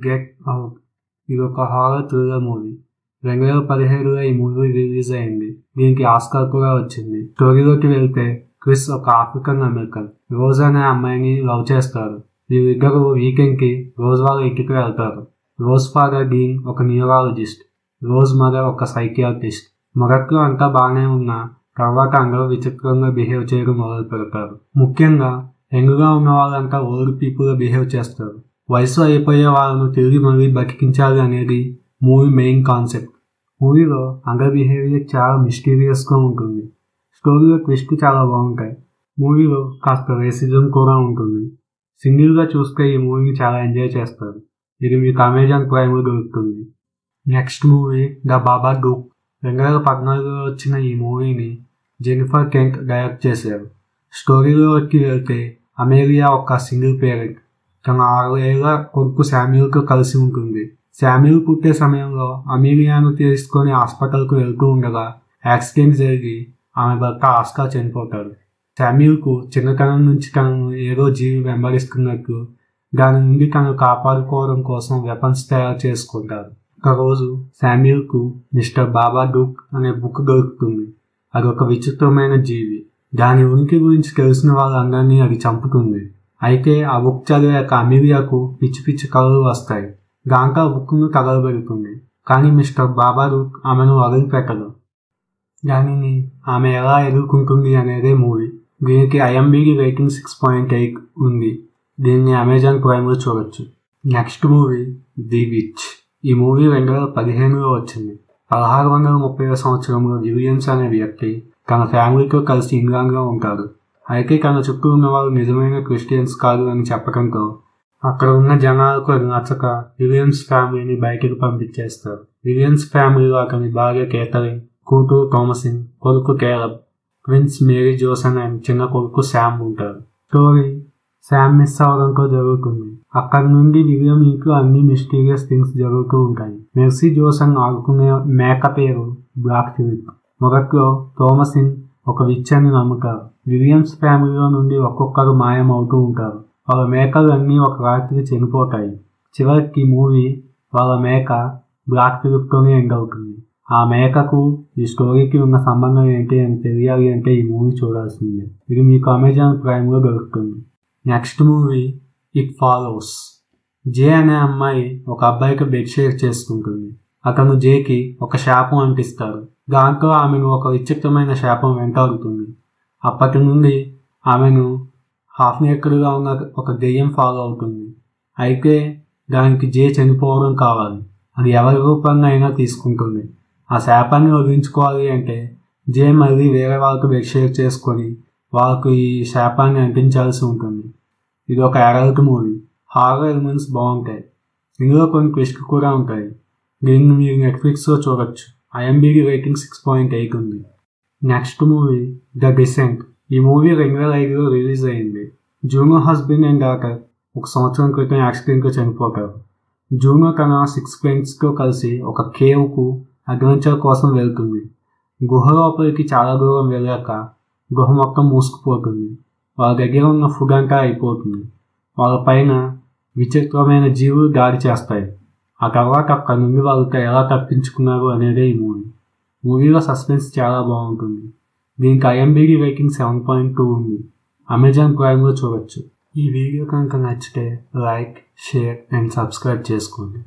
Get out ఇది ఒక horror thriller movie. 2017లో ఈ మూవీ రిలీజ్ అయింది. దీనికి ఆస్కార్ కూడా వచ్చింది. స్టోరీలోకి వెళ్తే క్రిస్ ఒక ఆఫ్రికన్ అమెరికన్ రోజ్ అనే అమ్మాయిని లవ్ చేస్తారు. వీరిద్దరు వీకెండ్ కి రోజ్ వాళ్ళ ఇంటికి వెళ్తారు. రోజ్ ఫాదర్ డీన్ ఒక న్యూరాలజిస్ట్, రోజ్ మదర్ ఒక సైకియాట్రిస్ట్. మొదట్లో అంతా బాగానే ఉన్నా తర్వాత అందరూ విచిత్రంగా బిహేవ్ చేయడం మొదలు పెడతారు. ముఖ్యంగా యంగ్గా ఉన్న వాళ్ళంతా ఓల్డ్ పీపుల్ బిహేవ్ చేస్తారు. వయసు అయిపోయే వాళ్ళను తిరిగి మళ్ళీ బతికించాలి అనేది మూవీ మెయిన్ కాన్సెప్ట్. మూవీలో అందరి బిహేవియర్ చాలా మిస్టీరియస్గా ఉంటుంది. స్టోరీలో ట్విస్ట్ చాలా బాగుంటాయి. మూవీలో కాస్త రేసిజం కూడా ఉంటుంది. సింగిల్గా చూస్తే ఈ మూవీని చాలా ఎంజాయ్ చేస్తారు. ఇది మీకు అమెజాన్ ప్రైమ్లో దొరుకుతుంది. Next movie the Babadook. 2014లో వచ్చిన ఈ మూవీని జెనిఫర్ కెంట్ డైరెక్ట్ చేశారు. స్టోరీలోకి వెళ్తే అమేలియా ఒక సింగిల్ పేరెంట్. తన 6 ఏళ్ల కొడుకు శామ్యూల్తో కలిసి ఉంటుంది. శామ్యూల్ పుట్టే సమయంలో అమేలియాను తీసుకొని హాస్పిటల్కు వెళ్తూ ఉండగా యాక్సిడెంట్ జరిగి ఆమె భర్త ఆస్కార్ చనిపోతాడు. శామ్యూల్కు చిన్నతనం నుంచి తనను ఏదో జీవి వెంబడిస్తున్నట్టు దాని నుండి తనను కాపాడుకోవడం కోసం వెపన్స్ తయారు చేసుకుంటారు. ఒకరోజు శామ్యూల్కు మిస్టర్ బాబాడూక్ అనే బుక్ దొరుకుతుంది. అది ఒక విచిత్రమైన జీవి. దాని ఉనికి గురించి తెలిసిన వాళ్ళందరినీ అది చంపుతుంది. అయితే ఆ బుక్ చదివాక అమేలియాకు పిచ్చి పిచ్చి కలలు వస్తాయి. దాంతో ఆ బుక్ను తగలబెడుతుంది. కానీ మిస్టర్ బాబాడూక్ ఆమెను వదిలిపెట్టదు. దానిని ఆమె ఎలా ఎదుర్కొంటుంది అనేదే మూవీ. దీనికి IMDb రేటింగ్ 6.8 ఉంది. దీన్ని అమెజాన్ ప్రైమ్లో చూడొచ్చు. Next movie the which. ఈ మూవీ 2015లో వచ్చింది. 1630వ సంవత్సరంలో విలియమ్స్ అనే వ్యక్తి తన ఫ్యామిలీతో కలిసి ఇంగ్లాండ్లో ఉంటాడు. అయితే తన చుట్టూ ఉన్న వాళ్ళు నిజమైన క్రిస్టియన్స్ కాదు అని చెప్పడంతో అక్కడ ఉన్న జనాలకు అది నచ్చక విలియమ్స్ ఫ్యామిలీని బయటకు పంపించేస్తారు. విలియమ్స్ ఫ్యామిలీలో అతని భార్య కేథరిన్, కూతురు థామసిన్, కొడుకు Caleb, twins Mary Jonas and చిన్న కొడుకు శామ్ ఉంటారు. స్టోరీ శామ్ మిస్ అవడంతో జరుగుతుంది. అక్కడి నుండి విలియం ఇంట్లో అన్ని మిస్టీరియస్ థింగ్స్ జరుగుతూ ఉంటాయి. మెర్సీ జోసన్ ఆడుకునే మేక పేరు బ్లాక్ ఫిలిప్. మొదట్లో థామసిన్ ఒక విచ్ అని నమ్ముతారు. విలియమ్స్ ఫ్యామిలీలో నుండి ఒక్కొక్కరు మాయం అవుతూ ఉంటారు. వాళ్ళ మేకలు అన్నీ ఒక రాత్రికి చనిపోతాయి. చివరికి మూవీ వాళ్ళ మేక బ్లాక్ ఫిలిప్తోనే ఎండ్ అవుతుంది. ఆ మేకకు ఈ స్టోరీకి ఉన్న సంబంధం ఏంటి అని తెలియాలి అంటే ఈ మూవీ చూడాల్సిందే. ఇది మీకు అమెజాన్ ప్రైమ్లో దొరుకుతుంది. Next movie it follows. Jay అనే అమ్మాయి ఒక అబ్బాయికి బెడ్ షేర్ చేసుకుంటుంది. అతను జేకి ఒక శాపం అంటిస్తాడు. దాంతో ఆమెను ఒక విచిత్రమైన శాపం వెంటాడుతుంది. అప్పటి నుండి ఆమెను హాఫ్ నేకెడ్గా ఉన్న ఒక దెయ్యం ఫాలో అవుతుంది. అయితే దానికి జే చనిపోవడం కావాలి. అది ఎవరి రూపంగా అయినా తీసుకుంటుంది. ఆ శాపాన్ని వదిలించుకోవాలి అంటే జే మళ్ళీ వేరే వాళ్ళకి బెడ్ షేర్ చేసుకొని వాళ్ళకు ఈ శాపాన్ని అంటించాల్సి ఉంటుంది. ఇది ఒక అడల్ట్ మూవీ. హారర్ ఎలిమెంట్స్ బాగుంటాయి. ఇందులో కొన్ని ట్విస్ట్ కూడా ఉంటాయి. దీన్ని మీరు నెట్ఫ్లిక్స్లో చూడొచ్చు. IMDb రేటింగ్ 6.8 ఉంది. Next movie the descent. ఈ మూవీ 2005లో రిలీజ్ అయింది. జూనో హస్బెండ్ అండ్ డాటర్ 1 సంవత్సరం క్రితం యాక్సిడెంట్లో చనిపోతారు. జూనో తన 6 ఫ్రెండ్స్తో కలిసి ఒక కేవ్కు అడ్వెంచర్ కోసం వెళ్తుంది. గుహ లోపలికి చాలా దూరం వెళ్ళాక గుహ మొత్తం మూసుకుపోతుంది. వాళ్ళ దగ్గర ఉన్న ఫుడ్ అంతా అయిపోతుంది. వాళ్ళ పైన విచిత్రమైన జీవులు దాడి చేస్తాయి. ఆ తర్వాత అక్కడి నుండి వాళ్ళతో ఎలా తప్పించుకున్నారు అనేదే ఈ మూవీ. మూవీలో సస్పెన్స్ చాలా బాగుంటుంది. దీనికి IMDb రేటింగ్ 7.2 ఉంది. అమెజాన్ ప్రైమ్లో చూడొచ్చు. ఈ వీడియో కనుక నచ్చితే లైక్, షేర్ అండ్ సబ్స్క్రైబ్ చేసుకోండి.